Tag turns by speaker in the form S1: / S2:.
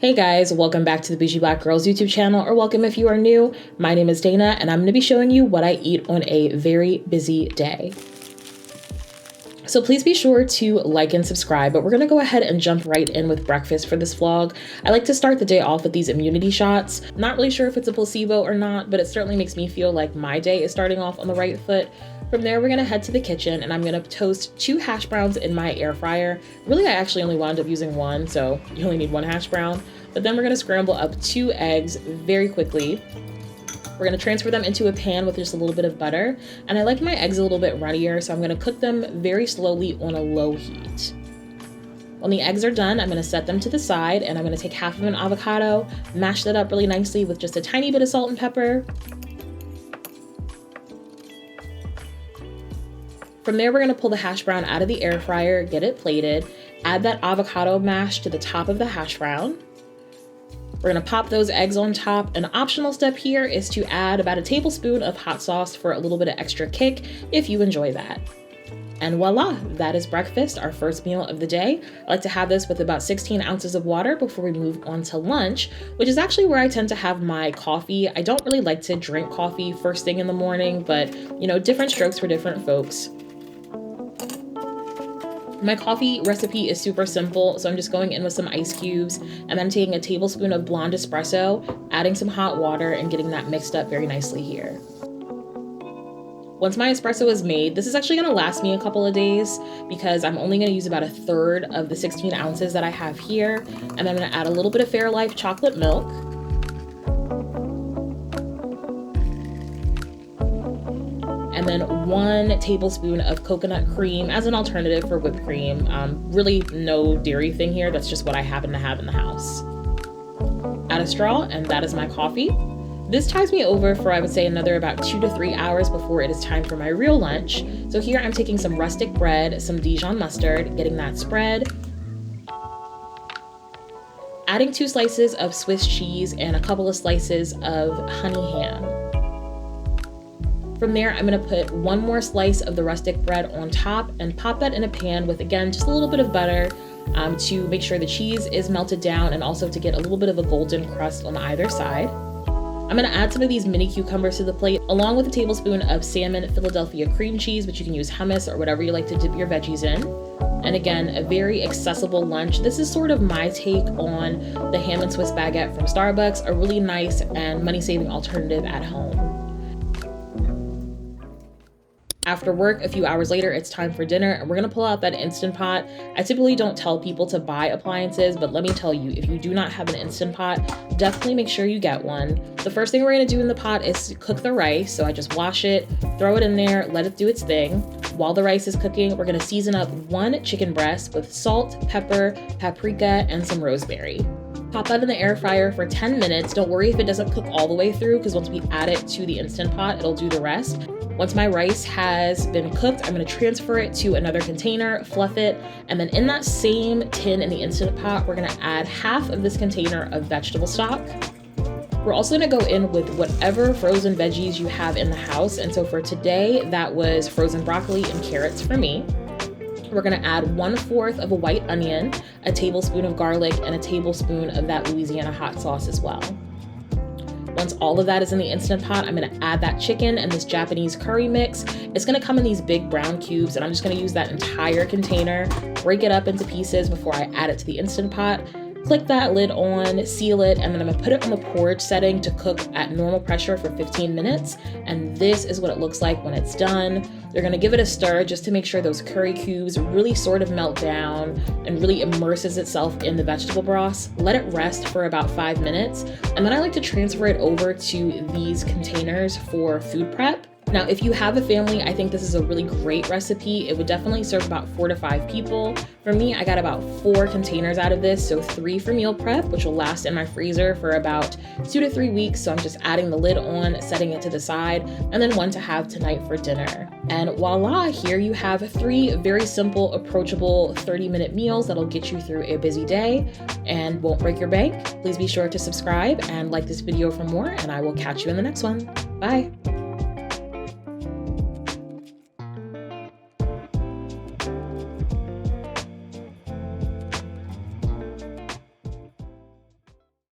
S1: Hey guys, welcome back to the Bougie Black Girls YouTube channel, or welcome if you are new. My name is Dana and I'm going to be showing you what I eat on a very busy day. So please be sure to like and subscribe, but we're going to go ahead and jump right in with breakfast for this vlog. I like to start the day off with these immunity shots. Not really sure if it's a placebo or not, but it certainly makes me feel like my day is starting off on the right foot. From there, we're gonna head to the kitchen and I'm gonna toast 2 hash browns in my air fryer. Really, I actually only wound up using 1, so you only need 1 hash brown. But then we're gonna scramble up 2 eggs very quickly. We're gonna transfer them into a pan with just a little bit of butter. And I like my eggs a little bit runnier, so I'm gonna cook them very slowly on a low heat. When the eggs are done, I'm gonna set them to the side and I'm gonna take half of an avocado, mash that up really nicely with just a tiny bit of salt and pepper. From there, we're gonna pull the hash brown out of the air fryer, get it plated, add that avocado mash to the top of the hash brown. We're gonna pop those eggs on top. An optional step here is to add about a tablespoon of hot sauce for a little bit of extra kick if you enjoy that. And voila, that is breakfast, our first meal of the day. I like to have this with about 16 ounces of water before we move on to lunch, which is actually where I tend to have my coffee. I don't really like to drink coffee first thing in the morning, but you know, different strokes for different folks. My coffee recipe is super simple, so I'm just going in with some ice cubes and then taking a tablespoon of blonde espresso, adding some hot water and getting that mixed up very nicely here. Once my espresso is made, this is actually gonna last me a couple of days because I'm only gonna use about 1/3 of the 16 ounces that I have here. And then I'm gonna add a little bit of Fairlife chocolate milk. And then 1 tablespoon of coconut cream as an alternative for whipped cream. Really no dairy thing here, that's just what I happen to have in the house. Add a straw, and that is my coffee. This ties me over for, I would say, another about 2 to 3 hours before it is time for my real lunch. So here I'm taking some rustic bread, some Dijon mustard, getting that spread, adding 2 slices of Swiss cheese and a couple of slices of honey ham. From there, I'm gonna put 1 more slice of the rustic bread on top and pop that in a pan with, again, just a little bit of butter to make sure the cheese is melted down and also to get a little bit of a golden crust on either side. I'm gonna add some of these mini cucumbers to the plate, along with a tablespoon of salmon Philadelphia cream cheese, but you can use hummus or whatever you like to dip your veggies in. And again, a very accessible lunch. This is sort of my take on the ham and Swiss baguette from Starbucks, a really nice and money-saving alternative at home. After work, a few hours later, it's time for dinner and we're gonna pull out that Instant Pot. I typically don't tell people to buy appliances, but let me tell you, if you do not have an Instant Pot, definitely make sure you get one. The first thing we're gonna do in the pot is cook the rice. So I just wash it, throw it in there, let it do its thing. While the rice is cooking, we're gonna season up 1 chicken breast with salt, pepper, paprika, and some rosemary. Pop that in the air fryer for 10 minutes. Don't worry if it doesn't cook all the way through, because once we add it to the Instant Pot, it'll do the rest. Once my rice has been cooked, I'm gonna transfer it to another container, fluff it, and then in that same tin in the Instant Pot, we're gonna add half of this container of vegetable stock. We're also gonna go in with whatever frozen veggies you have in the house. And so for today, that was frozen broccoli and carrots for me. We're gonna add 1/4 of a white onion, a tablespoon of garlic, and a tablespoon of that Louisiana hot sauce as well. Once all of that is in the Instant Pot, I'm gonna add that chicken and this Japanese curry mix. It's gonna come in these big brown cubes, and I'm just gonna use that entire container, break it up into pieces before I add it to the Instant Pot. Click that lid on, seal it, and then I'm gonna put it on the porridge setting to cook at normal pressure for 15 minutes. And this is what it looks like when it's done. You're gonna give it a stir just to make sure those curry cubes really sort of melt down and really immerses itself in the vegetable broth. Let it rest for about 5 minutes. And then I like to transfer it over to these containers for food prep. Now, if you have a family, I think this is a really great recipe. It would definitely serve about 4 to 5 people. For me, I got about 4 containers out of this. So 3 for meal prep, which will last in my freezer for about 2 to 3 weeks. So I'm just adding the lid on, setting it to the side, and then 1 to have tonight for dinner. And voila, here you have 3 very simple, approachable 30-minute meals that'll get you through a busy day and won't break your bank. Please be sure to subscribe and like this video for more, and I will catch you in the next one. Bye.